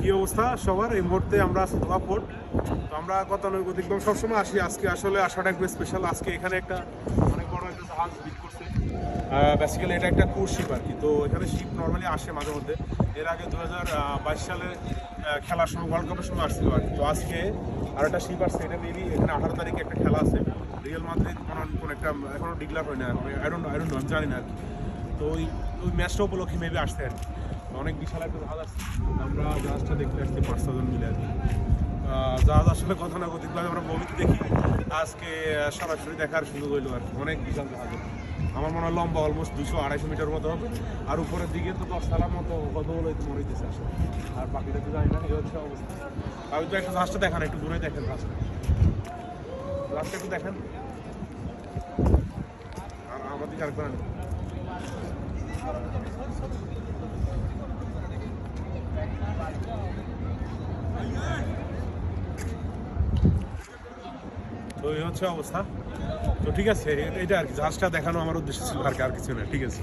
কি অবস্থা সবার? এই মুহূর্তে আমরা আছি ধোয়া পোর্ট। তো আমরা গতানুগতিক সবসময় আসি, আজকে আসলে আসাটা একটু স্পেশাল। আজকে এখানে একটা অনেক বড় একটা জাহাজ বিট করছে। বেসিক্যালি এটা একটা ক্রুজ শিপ আর কি। তো এখানে শিপ নর্মালি আসে মাঝে মধ্যে। এর আগে 2022 সালে খেলার সময়, ওয়ার্ল্ড কাপের সময় আসছিল আর কি। তো আজকে আর একটা শিপ আসছে, এটা মেবি এখানে 18 তারিখে একটা খেলা আছে রিয়াল মাদ্রিদ কোন একটা, এখনো ডিক্লেয়ার হয় না, আই ডোন্ট নো আমি জানি না আর কি। তো ওই ওই ম্যাচটা উপলক্ষে মেবি আসছে আর কি। অনেক বিশাল একটা জাহাজ আসছে, আমরা জাহাজটা দেখতে আসছি 5 জন মিলে আর কি। জাহাজ আসলে গতানুগতিকভাবে আমরা মুভিতে দেখি, আজকে সরাসরি দেখার সুযোগ হইলো আর কি। অনেক বিশাল জাহাজ, আমার মনে হয় লম্বা অলমোস্ট 200-250 মিটার মতো হবে। আর উপরের দিকে তো 10 তলার মতো কতগুলো মনে হইতেছে আসলে। আর বাকিটা তো জানি না, এই হচ্ছে অবস্থা। আমি তো একটা জাহাজটা দেখান, একটু দূরে দেখেন জাহাজটা, জাহাজটা একটু দেখেন। আর আমাদের আরেকবার আনি। তো এই হচ্ছে অবস্থা। তো ঠিক আছে, এটা আর কি, জাহাজটা দেখানো আমার উদ্দেশ্য ছিল আর কি, আর কিছু না। ঠিক আছে।